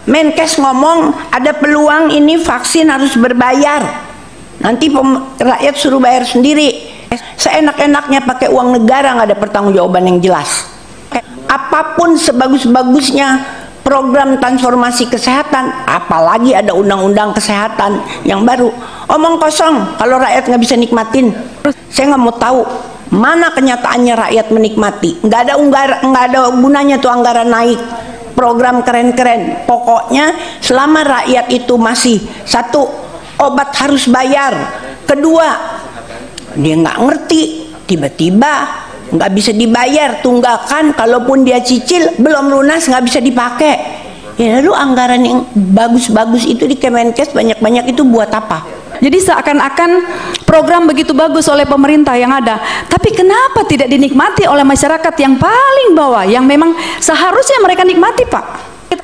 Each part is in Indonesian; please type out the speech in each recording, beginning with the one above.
Menkes ngomong ada peluang ini vaksin harus berbayar. Nanti rakyat suruh bayar sendiri. Seenak-enaknya pakai uang negara, nggak ada pertanggungjawaban yang jelas. Apapun sebagus-bagusnya program transformasi kesehatan, apalagi ada undang-undang kesehatan yang baru, omong kosong kalau rakyat nggak bisa nikmatin. Saya nggak mau tahu mana kenyataannya rakyat menikmati. Nggak ada gunanya tuh anggaran naik. Program keren-keren. Pokoknya selama rakyat itu masih satu, obat harus bayar. Kedua, dia nggak ngerti, tiba-tiba nggak bisa dibayar tunggakan, kalaupun dia cicil belum lunas nggak bisa dipakai. Ya lalu anggaran yang bagus-bagus itu di Kemenkes banyak-banyak itu buat apa? Jadi seakan-akan program begitu bagus oleh pemerintah yang ada, tapi kenapa tidak dinikmati oleh masyarakat yang paling bawah, yang memang seharusnya mereka nikmati, Pak?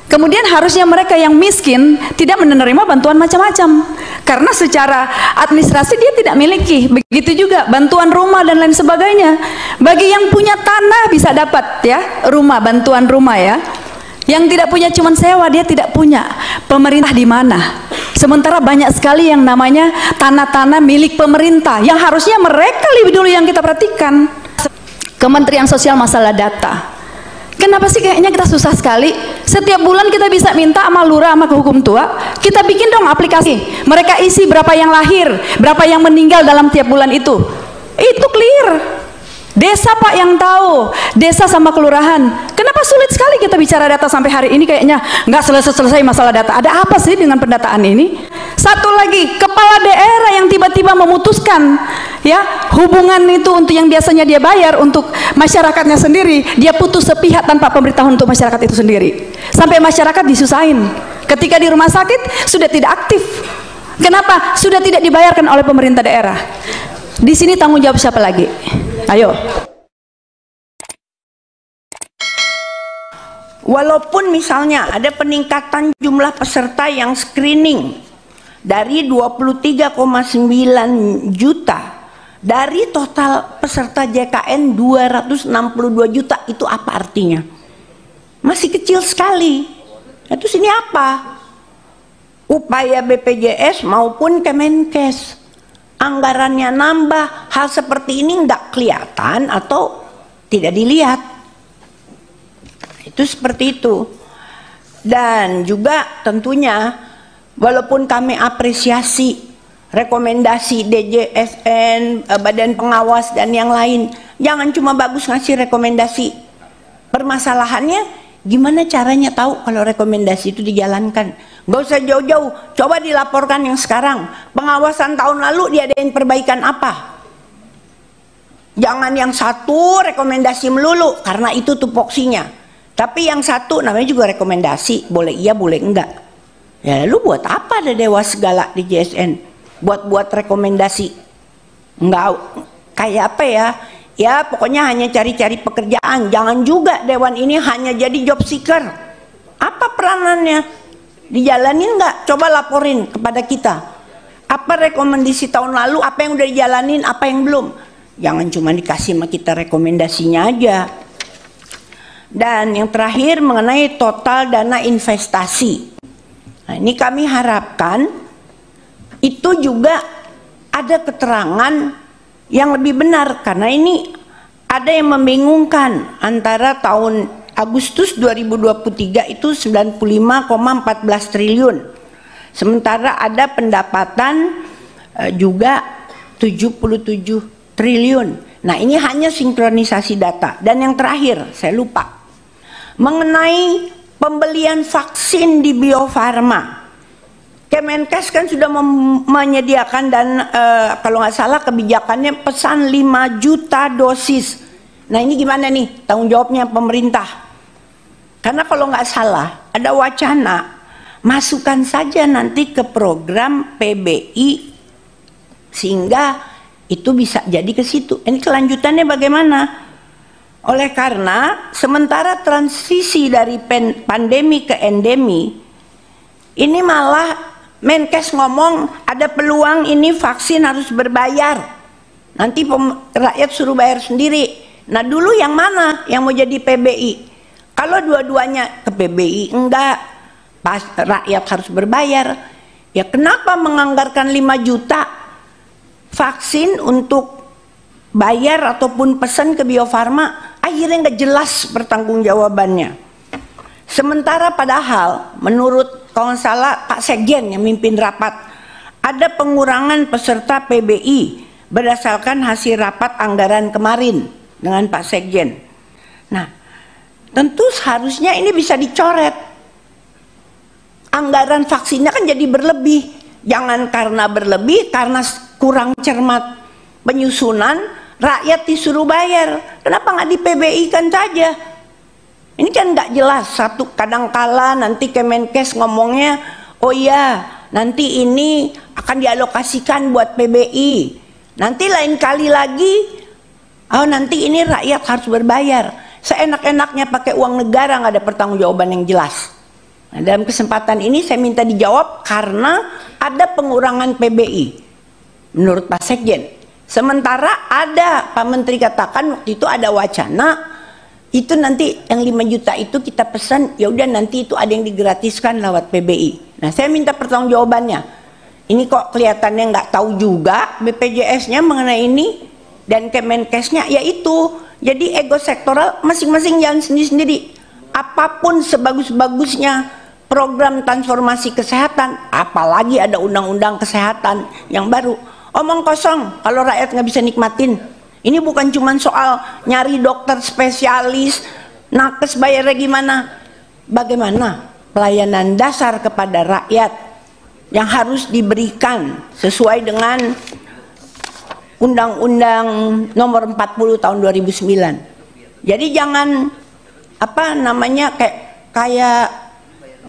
Kemudian harusnya mereka yang miskin tidak menerima bantuan macam-macam, karena secara administrasi dia tidak miliki. Begitu juga bantuan rumah dan lain sebagainya. Bagi yang punya tanah bisa dapat ya rumah, bantuan rumah ya. Yang tidak punya cuman sewa, dia tidak punya. Pemerintah di mana? Sementara banyak sekali yang namanya tanah-tanah milik pemerintah yang harusnya mereka lebih dulu yang kita perhatikan. Kementerian Sosial masalah data. Kenapa sih kayaknya kita susah sekali? Setiap bulan kita bisa minta sama lurah sama ke hukum tua, kita bikin dong aplikasi. Mereka isi berapa yang lahir, berapa yang meninggal dalam tiap bulan itu. Itu clear. Desa Pak yang tahu, desa sama kelurahan. Kenapa sulit sekali kita bicara data sampai hari ini kayaknya nggak selesai masalah data. Ada apa sih dengan pendataan ini? Satu lagi, kepala daerah yang tiba-tiba memutuskan ya hubungan itu untuk yang biasanya dia bayar untuk masyarakatnya sendiri, dia putus sepihak tanpa pemberitahuan untuk masyarakat itu sendiri. Sampai masyarakat disusahin. Ketika di rumah sakit sudah tidak aktif. Kenapa? Sudah tidak dibayarkan oleh pemerintah daerah. Di sini tanggung jawab siapa lagi? Ayo. Walaupun misalnya ada peningkatan jumlah peserta yang screening dari 23,9 juta dari total peserta JKN 262 juta, itu apa artinya? Masih kecil sekali. Itu sini apa? Upaya BPJS maupun Kemenkes. Anggarannya nambah, hal seperti ini nggak kelihatan atau tidak dilihat. Itu seperti itu. Dan juga tentunya walaupun kami apresiasi rekomendasi DJSN, Badan Pengawas dan yang lain, jangan cuma bagus ngasih rekomendasi. Permasalahannya gimana caranya tahu kalau rekomendasi itu dijalankan? Gak usah jauh-jauh, coba dilaporkan yang sekarang. Pengawasan tahun lalu diadain perbaikan apa? Jangan yang satu rekomendasi melulu, karena itu tupoksinya. Tapi yang satu namanya juga rekomendasi, boleh iya boleh enggak. Ya lalu buat apa ada dewas segala di JSN? Buat rekomendasi. Enggak, kayak apa ya? Ya pokoknya hanya cari-cari pekerjaan. Jangan juga dewan ini hanya jadi job seeker. Apa peranannya? Dijalanin nggak? Coba laporin kepada kita. Apa rekomendasi tahun lalu? Apa yang udah dijalanin? Apa yang belum? Jangan cuma dikasih sama kita rekomendasinya aja. Dan yang terakhir mengenai total dana investasi. Nah, ini kami harapkan itu juga ada keterangan yang lebih benar, karena ini ada yang membingungkan antara tahun Agustus 2023 itu 95,14 triliun. Sementara ada pendapatan juga 77 triliun. Nah, ini hanya sinkronisasi data. Dan yang terakhir, saya lupa. Mengenai pembelian vaksin di Bio Farma. Kemenkes kan sudah menyediakan dan kalau nggak salah kebijakannya pesan 5 juta dosis. Nah, ini gimana nih tanggung jawabnya pemerintah? Karena kalau nggak salah ada wacana masukkan saja nanti ke program PBI sehingga itu bisa jadi ke situ. Ini kelanjutannya bagaimana? Oleh karena sementara transisi dari pandemi ke endemi, ini malah Menkes ngomong ada peluang ini vaksin harus berbayar. Nanti rakyat suruh bayar sendiri. Nah, dulu yang mana yang mau jadi PBI? Kalau dua-duanya ke PBI enggak, rakyat harus berbayar. Ya kenapa menganggarkan 5 juta vaksin untuk bayar ataupun pesan ke Bio Farma, akhirnya nggak jelas pertanggungjawabannya. Sementara padahal menurut kalau nggak salah Pak Sekjen yang mimpin rapat, ada pengurangan peserta PBI berdasarkan hasil rapat anggaran kemarin dengan Pak Sekjen. Nah, tentu seharusnya ini bisa dicoret. Anggaran vaksinnya kan jadi berlebih. Jangan karena berlebih, karena kurang cermat penyusunan, rakyat disuruh bayar. Kenapa nggak di PBI kan saja? Ini kan nggak jelas. Satu kadangkala nanti Kemenkes ngomongnya, oh iya nanti ini akan dialokasikan buat PBI. Nanti lain kali lagi, oh nanti ini rakyat harus berbayar. Seenak-enaknya pakai uang negara, nggak ada pertanggungjawaban yang jelas. Nah, dalam kesempatan ini saya minta dijawab karena ada pengurangan PBI menurut Pak Sekjen. Sementara ada Pak Menteri katakan waktu itu ada wacana itu nanti yang 5 juta itu kita pesan, ya udah nanti itu ada yang digratiskan lewat PBI. Nah, saya minta pertanggungjawabannya. Ini kok kelihatannya nggak tahu juga BPJS-nya mengenai ini dan Kemenkesnya, yaitu jadi ego sektoral masing-masing jalan sendiri-sendiri. Apapun sebagus-bagusnya program transformasi kesehatan, apalagi ada undang-undang kesehatan yang baru, omong kosong kalau rakyat nggak bisa nikmatin. Ini bukan cuma soal nyari dokter spesialis, nakes bayarnya gimana. Bagaimana pelayanan dasar kepada rakyat yang harus diberikan sesuai dengan Undang-Undang Nomor 40 Tahun 2009. Jadi jangan apa namanya kayak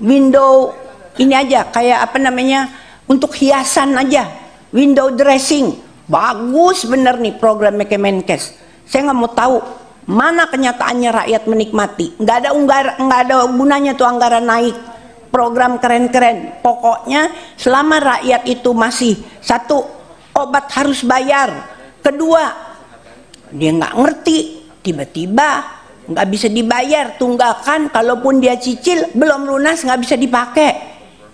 window ini aja, kayak apa namanya untuk hiasan aja, window dressing. Bagus bener nih programnya Kemenkes. Saya nggak mau tahu mana kenyataannya rakyat menikmati. Nggak ada gunanya tuh anggaran naik. Program keren-keren. Pokoknya selama rakyat itu masih satu, obat harus bayar. Kedua, dia nggak ngerti, tiba-tiba nggak bisa dibayar tunggakan, kalaupun dia cicil belum lunas nggak bisa dipakai.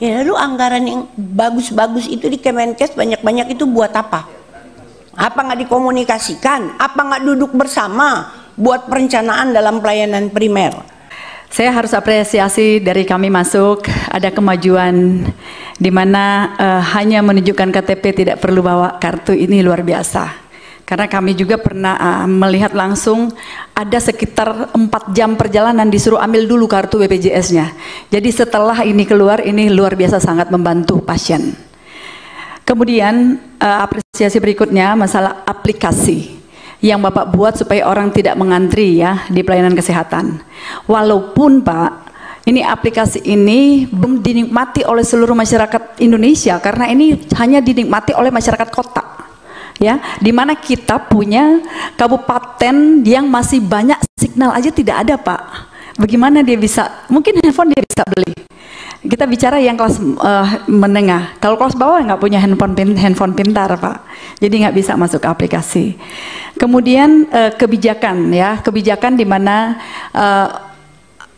Ya lalu anggaran yang bagus-bagus itu di Kemenkes banyak-banyak itu buat apa? Apa nggak dikomunikasikan? Apa nggak duduk bersama buat perencanaan dalam pelayanan primer? Saya harus apresiasi dari kami masuk ada kemajuan di mana hanya menunjukkan KTP tidak perlu bawa kartu, ini luar biasa. Karena kami juga pernah melihat langsung ada sekitar 4 jam perjalanan disuruh ambil dulu kartu BPJS-nya. Jadi setelah ini keluar, ini luar biasa sangat membantu pasien. Kemudian apresiasi berikutnya masalah aplikasi yang Bapak buat supaya orang tidak mengantri ya di pelayanan kesehatan. Walaupun Pak, ini aplikasi ini belum dinikmati oleh seluruh masyarakat Indonesia karena ini hanya dinikmati oleh masyarakat kota. Ya, di mana kita punya kabupaten yang masih banyak signal aja tidak ada Pak. Bagaimana dia bisa, mungkin handphone dia bisa beli. Kita bicara yang kelas menengah. Kalau kelas bawah nggak punya handphone pintar Pak. Jadi nggak bisa masuk ke aplikasi. Kemudian kebijakan ya, kebijakan di mana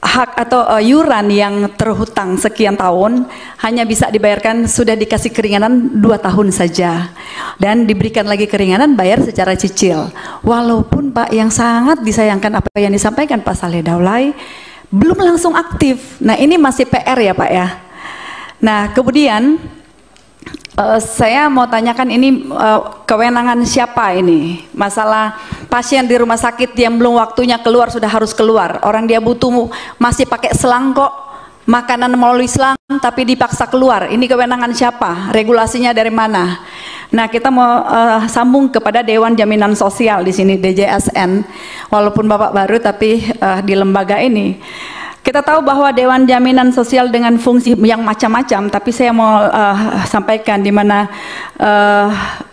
hak atau iuran yang terhutang sekian tahun hanya bisa dibayarkan, sudah dikasih keringanan 2 tahun saja dan diberikan lagi keringanan bayar secara cicil. Walaupun Pak, yang sangat disayangkan apa yang disampaikan Pak Saleh Daulay belum langsung aktif. Nah ini masih PR ya Pak ya. Nah kemudian saya mau tanyakan ini kewenangan siapa ini? Masalah pasien di rumah sakit yang belum waktunya keluar sudah harus keluar. Orang dia butuh masih pakai selang kok, makanan melalui selang tapi dipaksa keluar. Ini kewenangan siapa? Regulasinya dari mana? Nah kita mau sambung kepada Dewan Jaminan Sosial di sini DJSN. Walaupun Bapak baru tapi di lembaga ini. Kita tahu bahwa Dewan Jaminan Sosial dengan fungsi yang macam-macam, tapi saya mau sampaikan di mana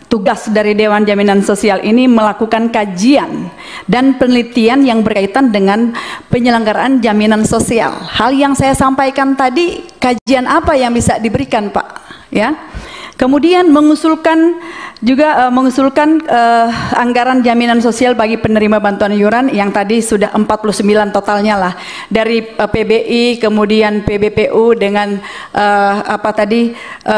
tugas dari Dewan Jaminan Sosial ini melakukan kajian dan penelitian yang berkaitan dengan penyelenggaraan jaminan sosial. Hal yang saya sampaikan tadi, kajian apa yang bisa diberikan Pak? Ya. Kemudian mengusulkan juga mengusulkan anggaran jaminan sosial bagi penerima bantuan iuran yang tadi sudah 49 totalnya lah, dari PBI kemudian PBPU dengan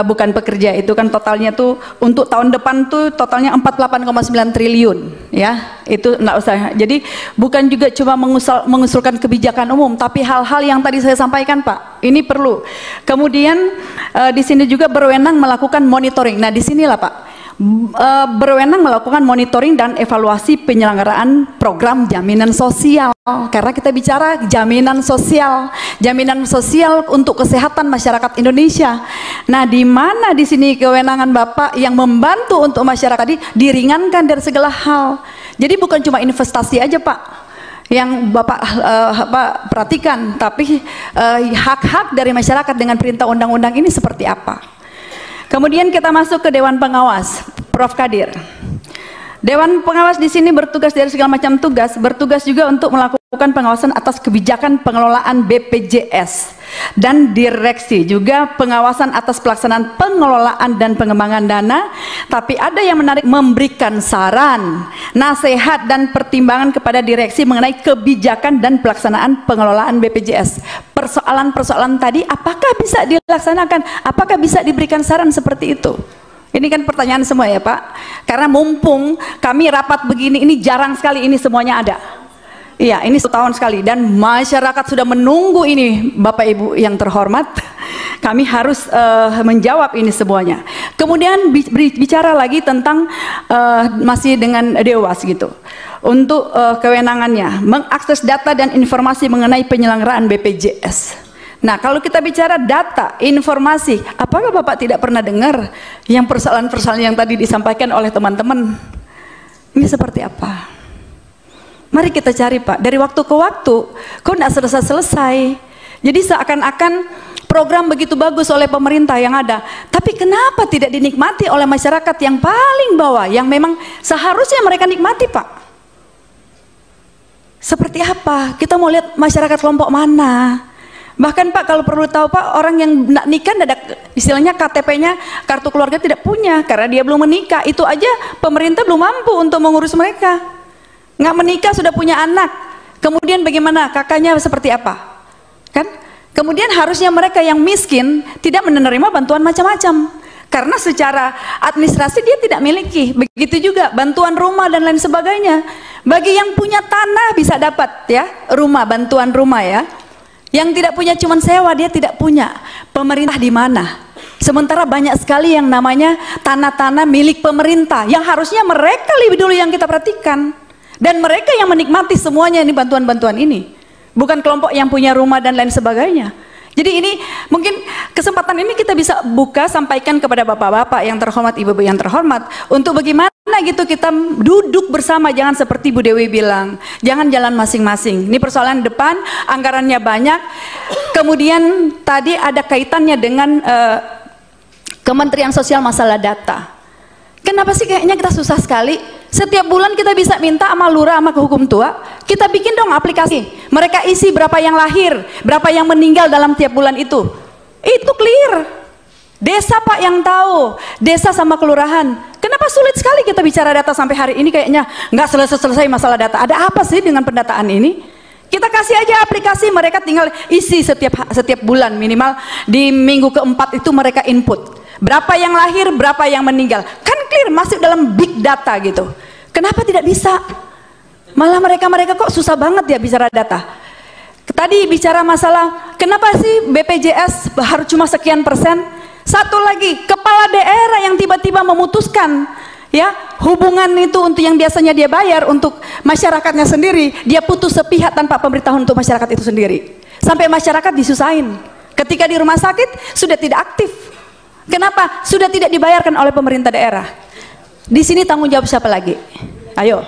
bukan pekerja, itu kan totalnya tuh untuk tahun depan tuh totalnya 48,9 triliun ya, itu enggak usah. Jadi bukan juga cuma mengusulkan kebijakan umum, tapi hal-hal yang tadi saya sampaikan Pak, ini perlu. Kemudian di sini juga berwenang melakukan monitoring. Nah disinilah Pak, berwenang melakukan monitoring dan evaluasi penyelenggaraan program jaminan sosial, karena kita bicara jaminan sosial untuk kesehatan masyarakat Indonesia. Nah, di mana di sini kewenangan Bapak yang membantu untuk masyarakat diringankan dari segala hal. Jadi bukan cuma investasi aja Pak yang Bapak perhatikan, tapi hak-hak dari masyarakat dengan perintah undang-undang ini seperti apa. Kemudian kita masuk ke Dewan Pengawas, Prof. Kadir. Dewan Pengawas di sini bertugas dari segala macam tugas, bertugas juga untuk melakukan pengawasan atas kebijakan pengelolaan BPJS dan direksi, juga pengawasan atas pelaksanaan pengelolaan dan pengembangan dana. Tapi ada yang menarik, memberikan saran, nasihat dan pertimbangan kepada direksi mengenai kebijakan dan pelaksanaan pengelolaan BPJS. Persoalan-persoalan tadi apakah bisa dilaksanakan, apakah bisa diberikan saran seperti itu? Ini kan pertanyaan semua ya Pak, karena mumpung kami rapat begini, ini jarang sekali ini semuanya ada. Iya, ini 1 tahun sekali, dan masyarakat sudah menunggu ini Bapak Ibu yang terhormat. Kami harus menjawab ini semuanya. Kemudian bicara lagi tentang masih dengan Dewas gitu, untuk kewenangannya mengakses data dan informasi mengenai penyelenggaraan BPJS. Nah, kalau kita bicara data, informasi, apakah Bapak tidak pernah dengar yang persoalan-persoalan yang tadi disampaikan oleh teman-teman? Ini seperti apa? Mari kita cari Pak, dari waktu ke waktu, kok tidak selesai-selesai. Jadi seakan-akan program begitu bagus oleh pemerintah yang ada, tapi kenapa tidak dinikmati oleh masyarakat yang paling bawah, yang memang seharusnya mereka nikmati Pak? Seperti apa? Kita mau lihat masyarakat kelompok mana? Bahkan Pak, kalau perlu tahu Pak, orang yang nak nikah ada istilahnya KTP-nya, kartu keluarga tidak punya karena dia belum menikah. Itu aja pemerintah belum mampu untuk mengurus mereka. Nggak menikah sudah punya anak, kemudian bagaimana, kakaknya seperti apa kan? Kemudian harusnya mereka yang miskin tidak menerima bantuan macam-macam karena secara administrasi dia tidak miliki. Begitu juga bantuan rumah dan lain sebagainya. Bagi yang punya tanah bisa dapat ya rumah, bantuan rumah ya. Yang tidak punya cuman sewa, dia tidak punya. Pemerintah di mana? Sementara banyak sekali yang namanya tanah-tanah milik pemerintah yang harusnya mereka lebih dulu yang kita perhatikan, dan mereka yang menikmati semuanya ini bantuan-bantuan ini, bukan kelompok yang punya rumah dan lain sebagainya. Jadi ini mungkin kesempatan ini kita bisa buka, sampaikan kepada bapak-bapak yang terhormat, ibu-ibu yang terhormat, untuk bagaimana gitu kita duduk bersama. Jangan seperti Bu Dewi bilang, jangan jalan masing-masing. Ini persoalan depan, anggarannya banyak. Kemudian tadi ada kaitannya dengan Kementerian Sosial masalah data. Kenapa sih kayaknya kita susah sekali? Setiap bulan kita bisa minta sama lurah, sama kehukum tua, kita bikin dong aplikasi. Mereka isi berapa yang lahir, berapa yang meninggal dalam tiap bulan itu. Itu clear. Desa Pak yang tahu, desa sama kelurahan. Kenapa sulit sekali kita bicara data sampai hari ini, kayaknya nggak selesai-selesai masalah data. Ada apa sih dengan pendataan ini? Kita kasih aja aplikasi, mereka tinggal isi setiap bulan, minimal di minggu keempat itu mereka input. Berapa yang lahir, berapa yang meninggal. Kan clear, masuk dalam big data gitu. Kenapa tidak bisa? Malah mereka kok susah banget ya bicara data. Tadi bicara masalah, kenapa sih BPJS harus cuma sekian persen? Satu lagi, kepala daerah yang tiba-tiba memutuskan ya hubungan itu untuk yang biasanya dia bayar untuk masyarakatnya sendiri, dia putus sepihak tanpa pemberitahuan untuk masyarakat itu sendiri. Sampai masyarakat disusahin. Ketika di rumah sakit sudah tidak aktif. Kenapa? Sudah tidak dibayarkan oleh pemerintah daerah. Di sini tanggung jawab siapa lagi? Ayo.